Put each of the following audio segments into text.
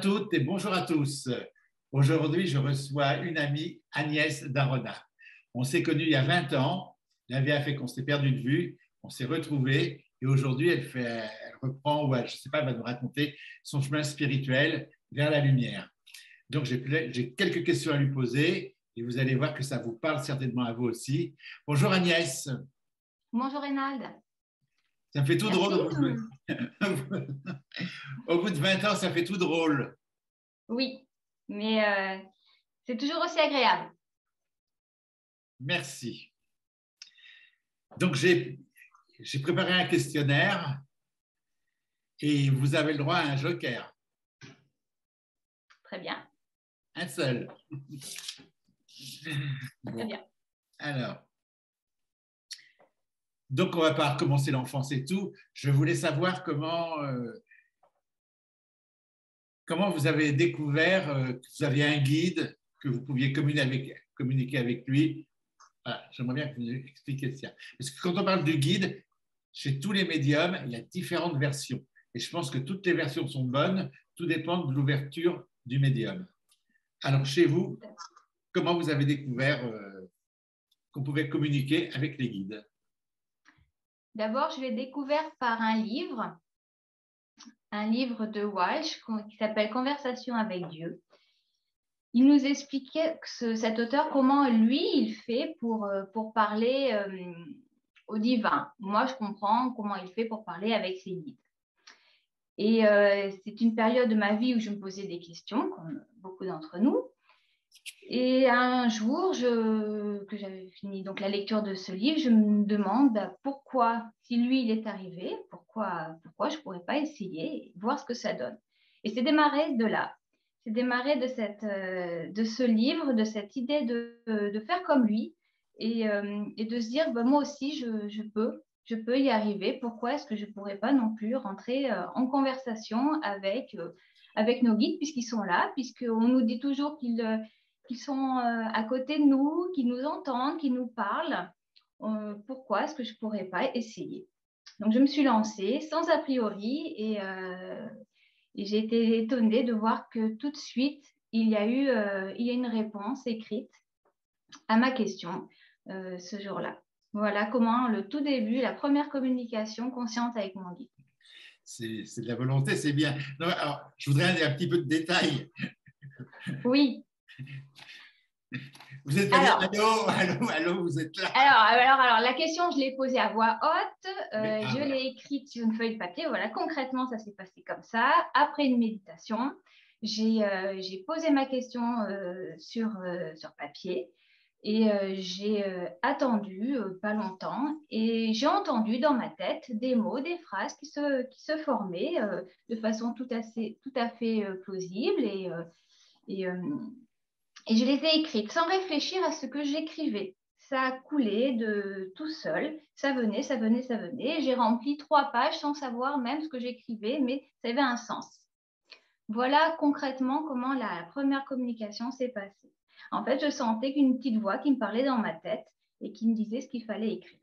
toutes et bonjour à tous. Aujourd'hui, je reçois une amie, Agnès Daroda. On s'est connus il y a 20 ans. La vie a fait qu'on s'est perdu de vue, on s'est retrouvés et aujourd'hui, elle reprend, ou je ne sais pas, elle va nous raconter son chemin spirituel vers la lumière. Donc, j'ai quelques questions à lui poser et vous allez voir que ça vous parle certainement à vous aussi. Bonjour Agnès. Bonjour Reynald. Ça me fait tout Merci. drôle. Au bout de 20 ans, ça fait tout drôle. Oui, mais c'est toujours aussi agréable. Merci. Donc, j'ai préparé un questionnaire et vous avez le droit à un joker. Très bien. Un seul. Bon. Très bien. Alors, donc on ne va pas recommencer l'enfance et tout. Je voulais savoir comment vous avez découvert que vous aviez un guide, que vous pouviez communiquer avec lui. Voilà, j'aimerais bien que vous expliquiez ça. Parce que quand on parle du guide, chez tous les médiums, il y a différentes versions. Et je pense que toutes les versions sont bonnes, tout dépend de l'ouverture du médium. Alors, chez vous, comment vous avez découvert qu'on pouvait communiquer avec les guides? D'abord, je l'ai découvert par un livre de Walsh qui s'appelle Conversation avec Dieu. Il nous expliquait, cet auteur, comment lui, il fait pour parler au divin. Moi, je comprends comment il fait pour parler avec ses guides. Et c'est une période de ma vie où je me posais des questions, comme beaucoup d'entre nous. Et un jour, que j'avais fini donc la lecture de ce livre, je me demande pourquoi, si lui, il est arrivé, pourquoi je ne pourrais pas essayer et voir ce que ça donne. Et c'est démarré de là. C'est démarré de ce livre, de cette idée de faire comme lui et de se dire, moi aussi, je peux y arriver. Pourquoi est-ce que je ne pourrais pas non plus rentrer en conversation avec nos guides, puisqu'ils sont là, puisqu'on nous dit toujours qu'ils sont à côté de nous, qu'ils nous entendent, qu'ils nous parlent. Pourquoi est-ce que je ne pourrais pas essayer? Donc, je me suis lancée sans a priori et j'ai été étonnée de voir que tout de suite, il y a une réponse écrite à ma question ce jour-là. Voilà comment le tout début, la première communication consciente avec mon guide. C'est de la volonté, c'est bien. Non, alors, je voudrais un petit peu de détails. Oui. Vous êtes pas bien? Allô, vous êtes là? Alors, la question, je l'ai posée à voix haute. Je l'ai écrite sur une feuille de papier. Voilà, concrètement, ça s'est passé comme ça. Après une méditation, j'ai posé ma question sur papier et j'ai attendu pas longtemps et j'ai entendu dans ma tête des mots, des phrases qui se formaient de façon tout à fait plausible et je les ai écrites sans réfléchir à ce que j'écrivais. Ça a coulé de tout seul. Ça venait. J'ai rempli 3 pages sans savoir même ce que j'écrivais, mais ça avait un sens. Voilà concrètement comment la première communication s'est passée. En fait, je sentais qu'une petite voix qui me parlait dans ma tête et qui me disait ce qu'il fallait écrire.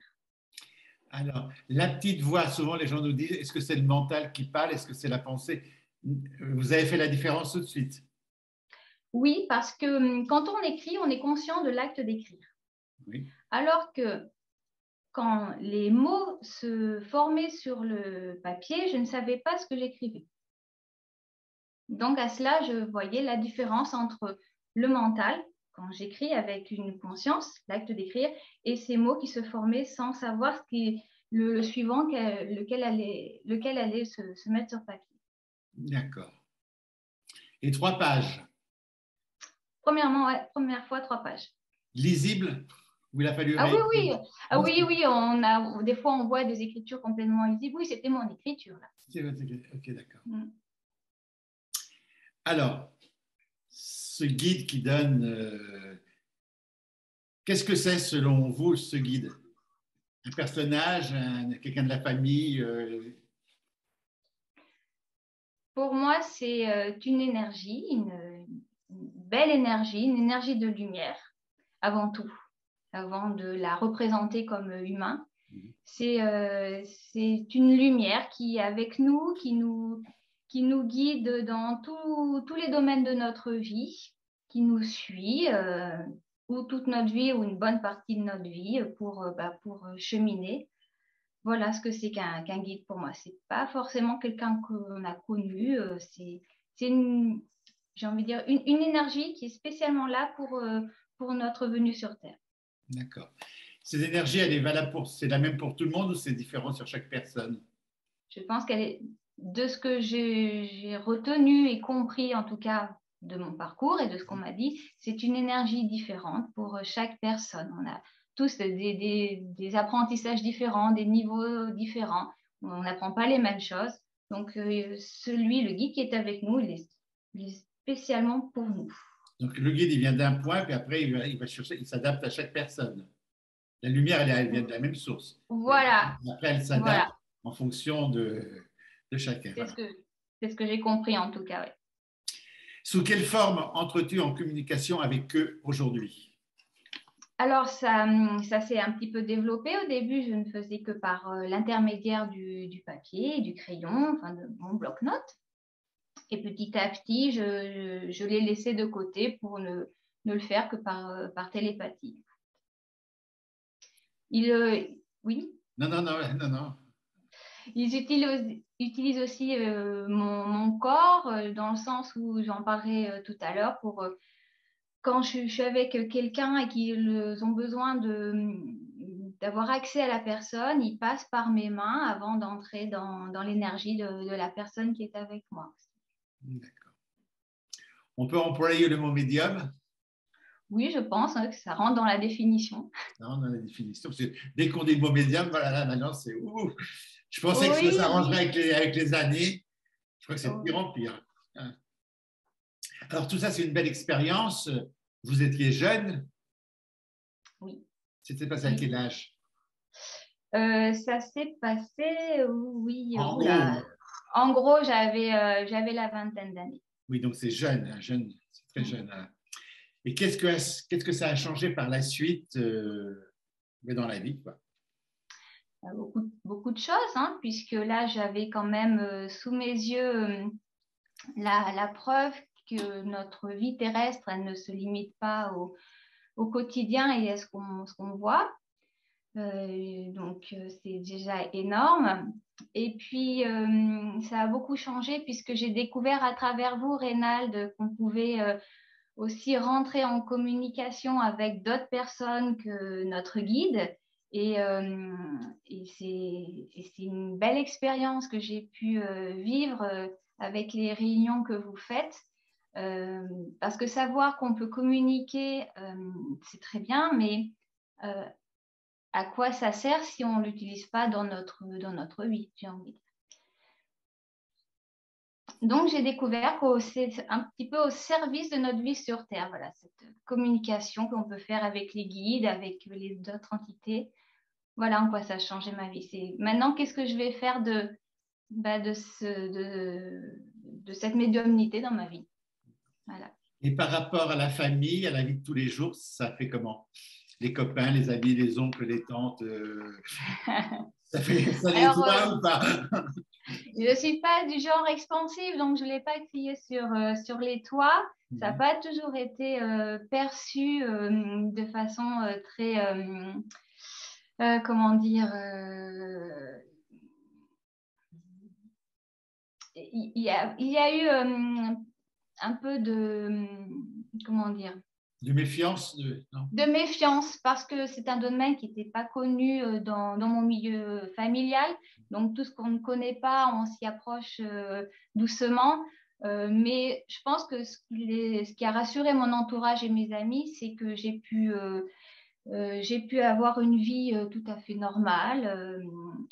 Alors, la petite voix, souvent les gens nous disent, est-ce que c'est le mental qui parle? Est-ce que c'est la pensée? Vous avez fait la différence tout de suite? Oui, parce que quand on écrit, on est conscient de l'acte d'écrire. Oui. Alors que quand les mots se formaient sur le papier, je ne savais pas ce que j'écrivais. Donc, à cela, je voyais la différence entre le mental, quand j'écris avec une conscience, l'acte d'écrire, et ces mots qui se formaient sans savoir ce qui, le suivant, lequel allait se mettre sur papier. D'accord. Et 3 pages? Premièrement, ouais, première fois, 3 pages. Lisible? Ou il a fallu oui. Des fois, on voit des écritures complètement lisibles. Oui, c'était mon écriture, là. Ok, d'accord. Alors, ce guide qui donne, qu'est-ce que c'est selon vous, ce guide? Un personnage, quelqu'un de la famille? Pour moi, c'est une énergie, une belle énergie, une énergie de lumière, avant tout, avant de la représenter comme humain. C'est une lumière qui est avec nous, qui nous qui nous guide dans tous les domaines de notre vie, qui nous suit, ou toute notre vie, ou une bonne partie de notre vie pour cheminer. Voilà ce que c'est qu'un guide pour moi. C'est pas forcément quelqu'un qu'on a connu, c'est une, j'ai envie de dire, une énergie qui est spécialement là pour notre venue sur Terre. D'accord. Cette énergie, elle est valable c'est la même pour tout le monde ou c'est différent sur chaque personne? Je pense qu'elle est, de ce que j'ai retenu et compris, en tout cas de mon parcours et de ce qu'on m'a dit, c'est une énergie différente pour chaque personne. On a tous des apprentissages différents, des niveaux différents. On n'apprend pas les mêmes choses. Donc, le guide qui est avec nous, il est spécialement pour nous. Donc, le guide, il vient d'un point, puis après, il s'adapte à chaque personne. La lumière, elle vient de la même source. Voilà. Et après, elle s'adapte en fonction de chacun. C'est ce que j'ai compris, en tout cas, oui. Sous quelle forme entres-tu en communication avec eux aujourd'hui? Alors, ça s'est un petit peu développé. Au début, je ne faisais que par l'intermédiaire du papier et du crayon, enfin de mon bloc-notes. Et petit à petit, je l'ai laissé de côté pour ne le faire que par télépathie. Oui? Non. Ils utilisent aussi mon corps dans le sens où j'en parlerai tout à l'heure pour quand je suis avec quelqu'un et qu'ils ont besoin d'avoir accès à la personne, ils passent par mes mains avant d'entrer dans l'énergie de la personne qui est avec moi. D'accord. On peut employer le mot médium? Oui, je pense que ça rentre dans la définition. Ça rentre dans la définition. Parce que dès qu'on dit le mot médium, voilà, là, maintenant, c'est ouf. Je pensais que ça s'arrangerait avec les années. Je crois que c'est de pire en pire. Alors, tout ça, c'est une belle expérience. Vous étiez jeune? Oui. C'était passé à quel âge? Ça s'est passé, oui. En gros, j'avais la vingtaine d'années. Oui, donc c'est jeune, c'est très jeune. Et qu'est-ce que ça a changé par la suite dans la vie, quoi? Beaucoup de choses, hein, puisque là, j'avais quand même sous mes yeux la preuve que notre vie terrestre, elle ne se limite pas au quotidien et à ce qu'on voit. Donc, c'est déjà énorme. Et puis, ça a beaucoup changé puisque j'ai découvert à travers vous, Reynald, qu'on pouvait aussi rentrer en communication avec d'autres personnes que notre guide. Et c'est une belle expérience que j'ai pu vivre avec les réunions que vous faites. Parce que savoir qu'on peut communiquer, c'est très bien, mais à quoi ça sert si on ne l'utilise pas dans notre vie, j'ai envie de dire. Donc, j'ai découvert que c'est un petit peu au service de notre vie sur Terre, voilà, cette communication qu'on peut faire avec les guides, avec les autres entités. Voilà en quoi ça a changé ma vie. Maintenant, qu'est-ce que je vais faire de cette médiumnité dans ma vie. Voilà. Et par rapport à la famille, à la vie de tous les jours, ça fait comment? Les copains, les amis, les oncles, les tantes, ça nettoie ou pas? Je ne suis pas du genre expansif, donc je ne l'ai pas crié sur les toits. Ça n'a pas toujours été perçu de façon très, comment dire, il y a eu un peu de, comment dire, de méfiance, de méfiance, parce que c'est un domaine qui n'était pas connu dans mon milieu familial. Donc, tout ce qu'on ne connaît pas, on s'y approche doucement. Mais je pense que ce qui a rassuré mon entourage et mes amis, c'est que j'ai pu avoir une vie tout à fait normale,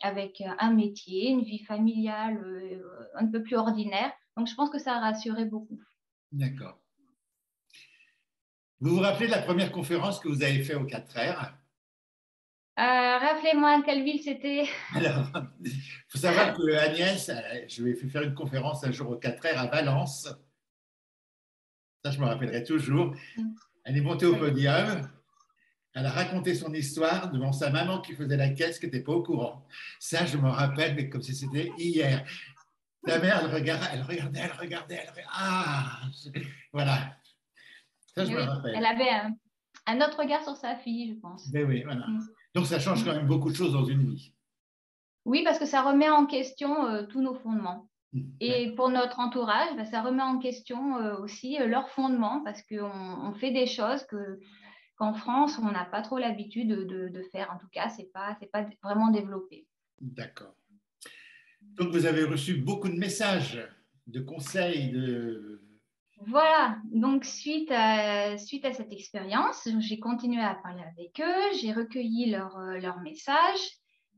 avec un métier, une vie familiale un peu plus ordinaire. Donc, je pense que ça a rassuré beaucoup. D'accord. Vous vous rappelez de la première conférence que vous avez faite aux 4R? Rappelez-moi quelle ville c'était. Alors, il faut savoir que Agnès, je lui ai fait faire une conférence un jour aux 4R à Valence. Ça, je me rappellerai toujours. Elle est montée au podium. Elle a raconté son histoire devant sa maman qui faisait la caisse, qui n'était pas au courant. Ça, je me rappelle, mais comme si c'était hier. La mère, elle regardait. Ah, voilà. Ça, je me Oui, elle rappelle. avait un autre regard sur sa fille, je pense. Mais oui, voilà. Mm. Donc, ça change Mm. quand même beaucoup de choses dans une vie. Oui, parce que ça remet en question tous nos fondements. Ouais. Et pour notre entourage, ben, ça remet en question aussi leurs fondements parce qu'on fait des choses qu'en France, on n'a pas trop l'habitude de faire. En tout cas, c'est pas vraiment développé. D'accord. Donc, vous avez reçu beaucoup de messages, de conseils, de... Voilà, donc suite à cette expérience, j'ai continué à parler avec eux, j'ai recueilli leurs messages,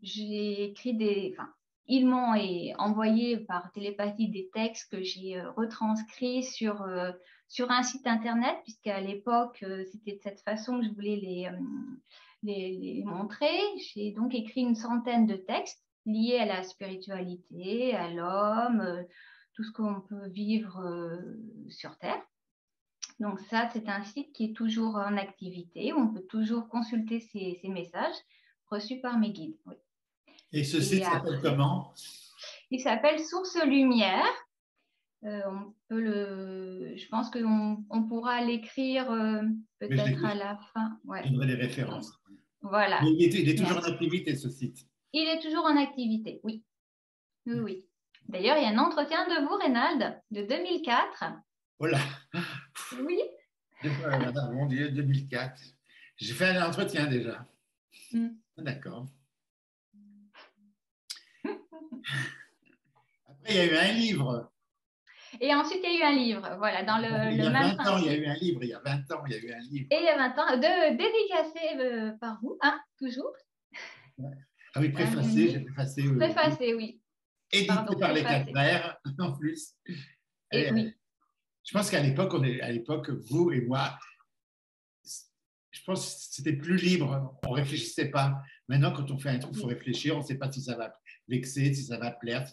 j'ai écrit enfin, ils m'ont envoyé par télépathie des textes que j'ai retranscrits sur un site internet, puisqu'à l'époque, c'était de cette façon que je voulais les montrer. J'ai donc écrit une centaine de textes liés à la spiritualité, à l'homme, tout ce qu'on peut vivre sur Terre. Donc ça, c'est un site qui est toujours en activité, où on peut toujours consulter ces messages reçus par mes guides. Oui. Et ce Et site s'appelle après, comment? il s'appelle Source Lumière. Je pense qu'on pourra l'écrire Mais peut-être à la fin. je Ouais. donnerai les références. Mais Voilà. il est toujours en Merci. activité, ce site. Il est toujours en activité, oui. Oui, oui. D'ailleurs, il y a un entretien de vous, Reynald, de 2004. Oh là, Oui. mon Dieu, 2004. J'ai fait un entretien déjà. Mm. D'accord. Après, il y a eu un livre. Et ensuite, il y a eu un livre, voilà, dans Il y le a même 20 ans, il y a principe. eu un livre. Il y a 20 ans, il y a eu un livre. Et il y a 20 ans, dédicacé par vous, hein, toujours. Ouais. Ah oui, Un préfacé, j'ai livre préfacé. préfacé, oui. Édité Pardon, par les quatre préfacé. frères, en plus. Et Et, oui, je pense qu'à l'époque, à l'époque, vous et moi, je pense que c'était plus libre. On ne réfléchissait pas. Maintenant, quand on fait un truc, il faut oui, réfléchir. On ne sait pas si ça va vexer, si ça va plaire.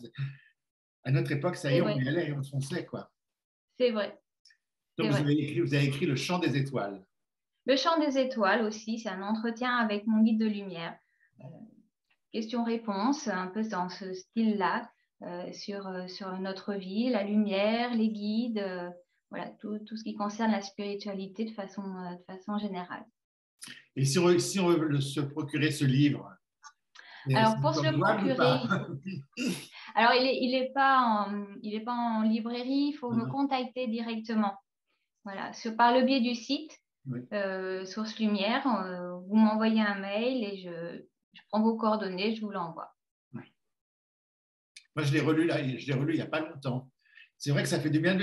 À notre époque, ça y c'est est, on vrai, y allait et on fonçait, quoi. c'est vrai, Donc, c'est vrai. vous avez écrit Le Chant des étoiles. Le chant des étoiles aussi, c'est un entretien avec mon guide de lumière. Euh, Questions-réponses, un peu dans ce style-là, sur notre vie, la lumière, les guides, voilà, tout ce qui concerne la spiritualité de façon générale. Et si on veut se procurer ce livre, c'est Alors, pour se encore le jouable ou procurer, pas? alors il est pas en librairie, il faut me Non. contacter directement. Voilà, par le biais du site Oui. Source Lumière, vous m'envoyez un mail et je prends vos coordonnées, je vous l'envoie. Ouais. Moi, je l'ai relu là, je l'ai relu il n'y a pas longtemps. C'est vrai que ça fait du bien.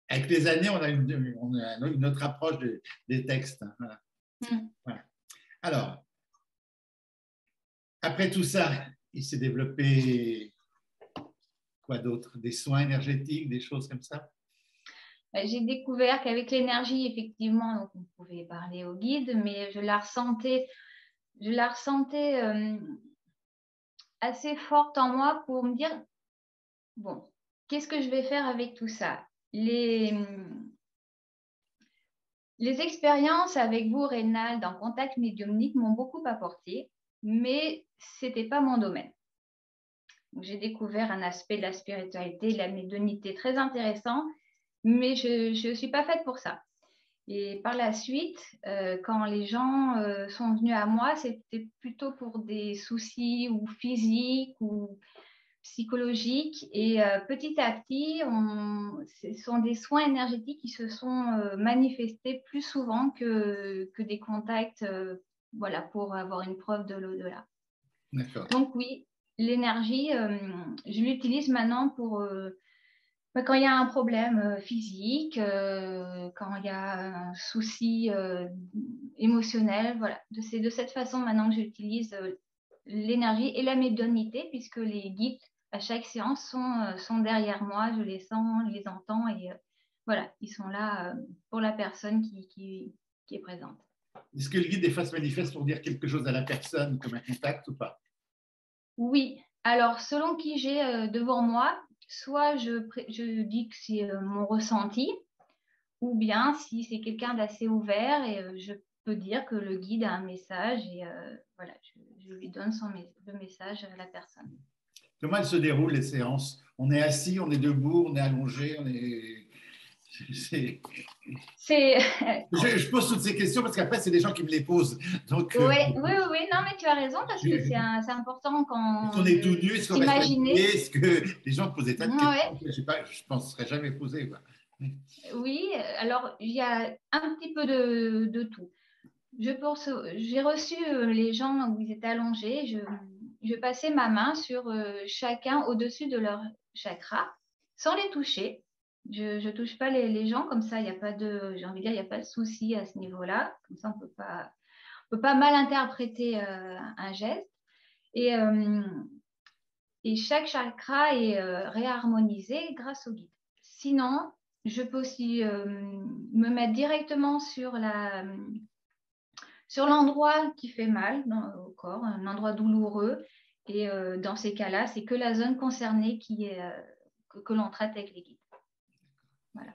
Avec les années, on a une autre approche des textes. Hein. Voilà. Mm. Voilà. Alors, après tout ça, il s'est développé quoi d'autre? Des soins énergétiques, des choses comme ça? J'ai découvert qu'avec l'énergie, effectivement, donc on pouvait parler au guide, mais je la ressentais assez forte en moi pour me dire, bon, qu'est-ce que je vais faire avec tout ça? Les expériences avec vous, Reynald, en contact médiumnique m'ont beaucoup apporté, mais c'était pas mon domaine. J'ai découvert un aspect de la spiritualité, de la médiumnité très intéressant, mais je ne suis pas faite pour ça. Et par la suite, quand les gens sont venus à moi, c'était plutôt pour des soucis ou physiques ou psychologiques. Et petit à petit, ce sont des soins énergétiques qui se sont manifestés plus souvent que des contacts voilà, pour avoir une preuve de l'au-delà. D'accord. Donc oui, l'énergie, je l'utilise maintenant pour quand il y a un problème physique, quand il y a un souci émotionnel, voilà. C'est de cette façon maintenant que j'utilise l'énergie et la médiumnité, puisque les guides à chaque séance sont derrière moi, je les sens, je les entends et voilà, ils sont là pour la personne qui est présente. Est-ce que le guide des fois se manifeste pour dire quelque chose à la personne comme un contact ou pas? Oui, alors selon qui j'ai devant moi, soit je dis que c'est mon ressenti, ou bien si c'est quelqu'un d'assez ouvert et je peux dire que le guide a un message et voilà, je lui donne le message à la personne. Comment elles se déroulent, les séances? On est assis, on est debout, on est allongé, on est... c'est- C'est Je pose toutes ces questions parce qu'après, c'est des gens qui me les posent. Donc, ouais, oui, oui, oui, non, mais tu as raison parce que c'est important quand quand on est tout de nu, est-ce qu'on reste habillé? s'imaginer. Est-ce que les gens posent des tas de Ouais, questions que je sais pas, je ne penserais jamais poser, quoi. oui, alors il y a un petit peu de tout. Je pense, j'ai reçu les gens où ils étaient allongés. Je passais ma main sur chacun au-dessus de leur chakra sans les toucher. Je ne touche pas les gens comme ça. Il n'y a pas de, j'ai envie de dire, il n'y a pas de souci à ce niveau-là. Comme ça, on peut pas mal interpréter un geste. Et, euh, et chaque chakra est réharmonisé grâce au guide. Sinon, je peux aussi me mettre directement sur l'endroit qui fait mal au corps, un endroit douloureux. Et dans ces cas-là, c'est que la zone concernée qui est, que l'on traite avec les guides. Voilà.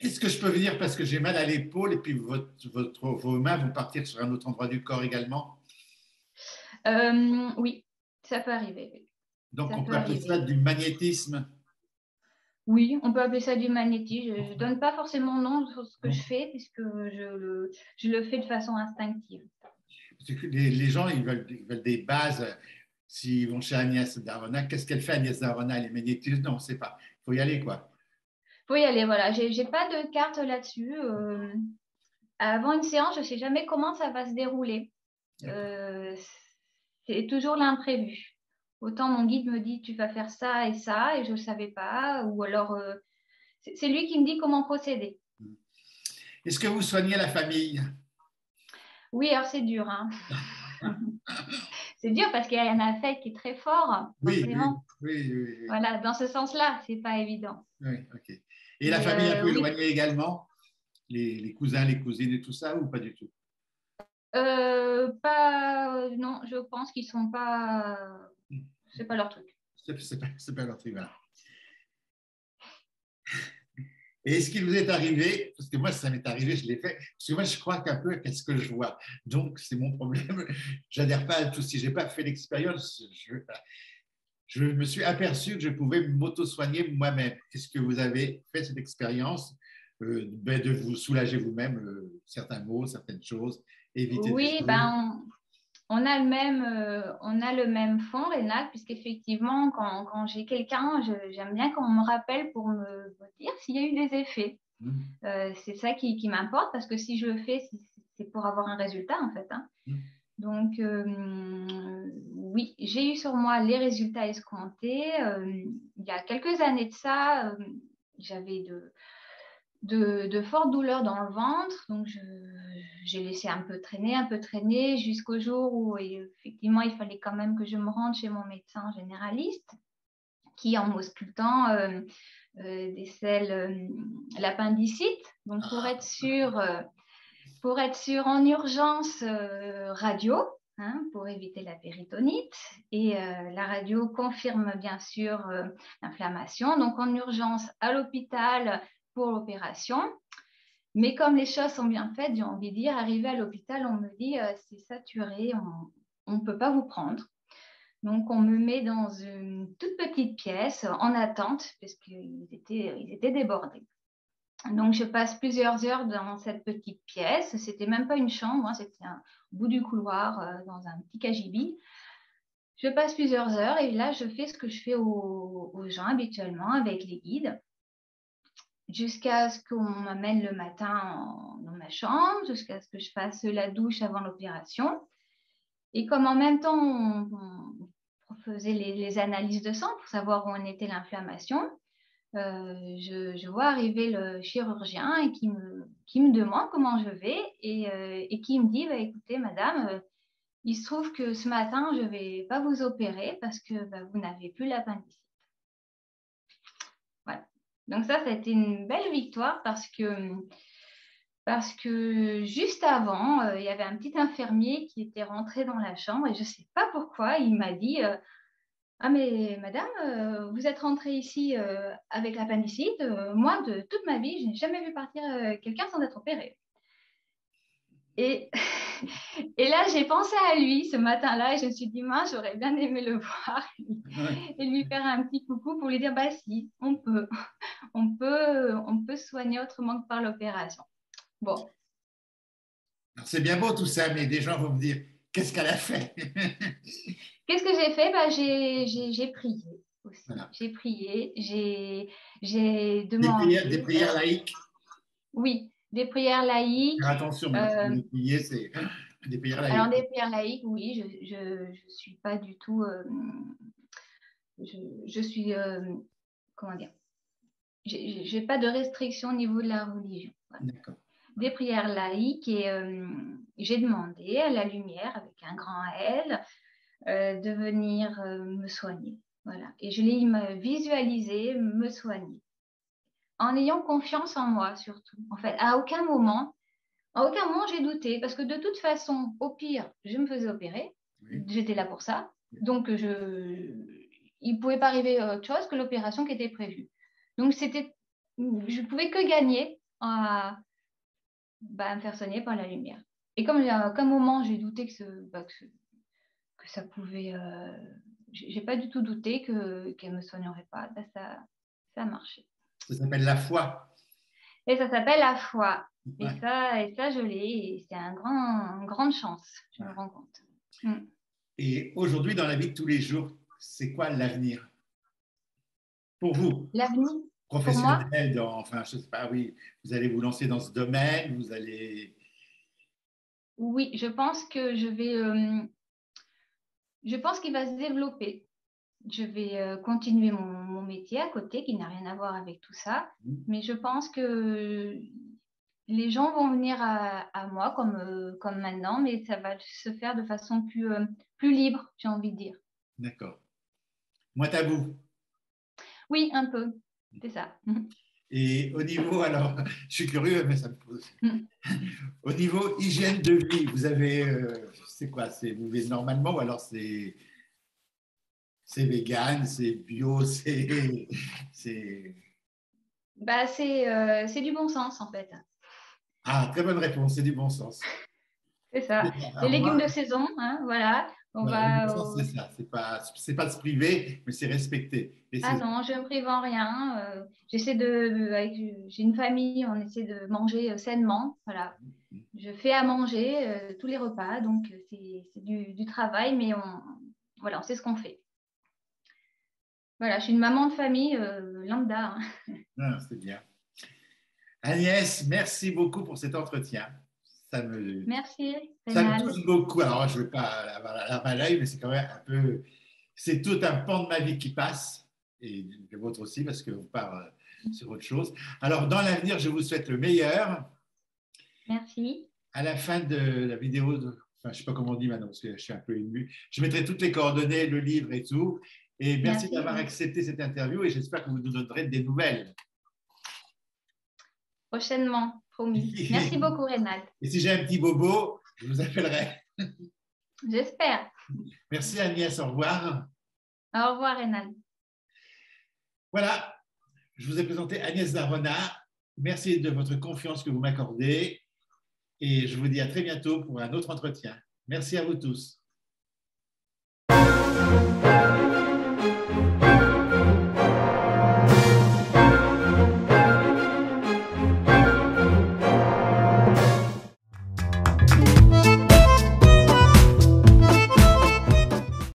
Est-ce que je peux venir parce que j'ai mal à l'épaule et puis vos mains vont partir sur un autre endroit du corps également? Oui, ça peut arriver. Oui. Donc, Ça on peut peut appeler ça arriver. du magnétisme. Oui, on peut appeler ça du magnétisme. Je ne donne pas forcément nom sur ce que Non. je fais puisque je le fais de façon instinctive. Parce que les gens, ils veulent des bases. S'ils vont chez Agnès Darona, qu'est-ce qu'elle fait, Agnès Darona? Les magnétismes? Non, on ne sait pas. Il faut y aller, quoi. Faut y aller, voilà. J'ai pas de carte là-dessus. Avant une séance, je ne sais jamais comment ça va se dérouler. D'accord. Euh, c'est toujours l'imprévu. Autant mon guide me dit tu vas faire ça et je ne le savais pas. Ou alors c'est lui qui me dit comment procéder. Est-ce que vous soignez la famille? Oui, alors c'est dur, hein. C'est dur parce qu'il y a un affect qui est très fort, Oui, oui, forcément. oui, oui, oui. Voilà, dans ce sens-là, c'est pas évident. Oui, ok. Et la Mais famille un peu oui, éloignée également? Les cousins, les cousines et tout ça, ou pas du tout? pas, non, je pense qu'ils sont pas, c'est pas leur truc. C'est pas leur truc, voilà. Et est-ce qu'il vous est arrivé, parce que moi, ça m'est arrivé, je l'ai fait, parce que moi, je crois qu'un peu à ce que je vois. Donc, c'est mon problème. J'adhère pas à tout. Si j'ai pas fait l'expérience, je me suis aperçu que je pouvais m'auto-soigner moi-même. Est-ce que vous avez fait cette expérience de vous soulager vous-même certains mots, certaines choses, éviter des Oui, choses? ben, on a le même fond, Rénal, puisqu'effectivement, quand j'ai quelqu'un, j'aime bien qu'on me rappelle pour me dire s'il y a eu des effets. Hum, C'est ça qui m'importe, parce que si je le fais, c'est pour avoir un résultat, en fait, hein. hum. Donc, oui, j'ai eu sur moi les résultats escomptés. Il y a quelques années de ça, j'avais de fortes douleurs dans le ventre. Donc, j'ai laissé un peu traîner jusqu'au jour où, effectivement, il fallait quand même que je me rende chez mon médecin généraliste qui, en m'auscultant, décèle l'appendicite. Donc, pour être sûr en urgence, radio, hein, pour éviter la péritonite. Et la radio confirme bien sûr l'inflammation. Donc en urgence à l'hôpital pour l'opération. Mais comme les choses sont bien faites, j'ai envie de dire, arrivé à l'hôpital, on me dit c'est saturé, on ne peut pas vous prendre. Donc on me met dans une toute petite pièce en attente parce qu'ils étaient débordés. Donc, je passe plusieurs heures dans cette petite pièce. C'était même pas une chambre, hein, c'était un bout du couloir dans un petit cagibi. Je passe plusieurs heures et là, je fais ce que je fais aux gens habituellement avec les guides jusqu'à ce qu'on m'amène le matin dans ma chambre, jusqu'à ce que je fasse la douche avant l'opération. Et comme en même temps, on faisait les analyses de sang pour savoir où en était l'inflammation, je vois arriver le chirurgien et qui me demande comment je vais et qui me dit, bah, écoutez, madame, il se trouve que ce matin, je ne vais pas vous opérer parce que bah, vous n'avez plus l'appendicite. Voilà. Donc ça a été une belle victoire parce que juste avant, il y avait un petit infirmier qui était rentré dans la chambre et je ne sais pas pourquoi, il m'a dit ah mais madame, vous êtes rentrée ici avec l'appendicite. Moi, de toute ma vie, je n'ai jamais vu partir quelqu'un sans être opéré. Et, et là, j'ai pensé à lui ce matin-là et je me suis dit, mince, j'aurais bien aimé le voir et lui faire un petit coucou pour lui dire, bah si, on peut soigner autrement que par l'opération. Bon. C'est bien beau tout ça, mais des gens vont me dire, qu'est-ce qu'elle a fait? Qu'est-ce que j'ai fait? Bah, j'ai prié aussi. Voilà. J'ai prié, j'ai demandé. Des prières laïques. Oui, des prières laïques. Faire attention, mais les prières, c'est des prières laïques. Alors, des prières laïques, oui, je suis pas du tout. Je suis. Comment dire? J'ai pas de restriction au niveau de la religion. Voilà. D'accord. Des prières laïques et j'ai demandé à la lumière, avec un grand L, de venir me soigner. Voilà. Et je l'ai visualisé me soigner. En ayant confiance en moi, surtout. En fait, à aucun moment, j'ai douté. Parce que de toute façon, au pire, je me faisais opérer. Oui. J'étais là pour ça. Donc, il ne pouvait pas arriver autre chose que l'opération qui était prévue. Donc, je ne pouvais que gagner à me faire soigner par la lumière. Et comme à aucun moment, j'ai douté que ça pouvait... j'ai pas du tout douté qu'elle me soignerait pas. Ben, ça a marché. Ça s'appelle la foi. Et ça s'appelle la foi. Ouais. Et ça, je l'ai. Et c'est une grande chance, je me rends compte. Et aujourd'hui, dans la vie de tous les jours, c'est quoi l'avenir pour vous? L'avenir professionnel, enfin, je sais pas, oui, vous allez vous lancer dans ce domaine, vous allez... Oui, je pense que je pense qu'il va se développer. Je vais continuer mon métier à côté, qui n'a rien à voir avec tout ça. Mais je pense que les gens vont venir à moi comme maintenant, mais ça va se faire de façon plus libre, j'ai envie de dire. D'accord. Moins tabou. Oui, un peu. C'est ça. Et au niveau, alors, je suis curieux, mais ça me pose. Au niveau hygiène de vie, vous avez, c'est quoi? Vous vivez normalement ou alors c'est vegan, c'est bio, c'est... Bah, c'est du bon sens, en fait. Ah, très bonne réponse, c'est du bon sens. C'est ça. Les légumes de saison, hein, voilà. C'est ça, c'est pas se priver, mais c'est respecter. Non, je ne me prive en rien. J'ai une famille, on essaie de manger sainement. Voilà. Je fais à manger tous les repas, donc c'est du travail, mais on sait ce qu'on fait. Voilà, je suis une maman de famille lambda. Ah, c'est bien. Agnès, merci beaucoup pour cet entretien. Merci. Ça me touche beaucoup. Alors, je ne vais pas avoir la larme à l'œil, mais c'est quand même un peu... C'est tout un pan de ma vie qui passe, et le vôtre aussi, parce qu'on part sur autre chose. Alors, dans l'avenir, je vous souhaite le meilleur. Merci. À la fin de la vidéo, enfin, je ne sais pas comment on dit maintenant, parce que je suis un peu ému, je mettrai toutes les coordonnées, le livre et tout. Et merci d'avoir accepté cette interview et j'espère que vous nous donnerez des nouvelles. Prochainement, promis. Merci beaucoup, Rénal. Et si j'ai un petit bobo, je vous appellerai. J'espère. Merci Agnès, au revoir. Au revoir, Rénal. Voilà, je vous ai présenté Agnès Darona. Merci de votre confiance que vous m'accordez et je vous dis à très bientôt pour un autre entretien. Merci à vous tous.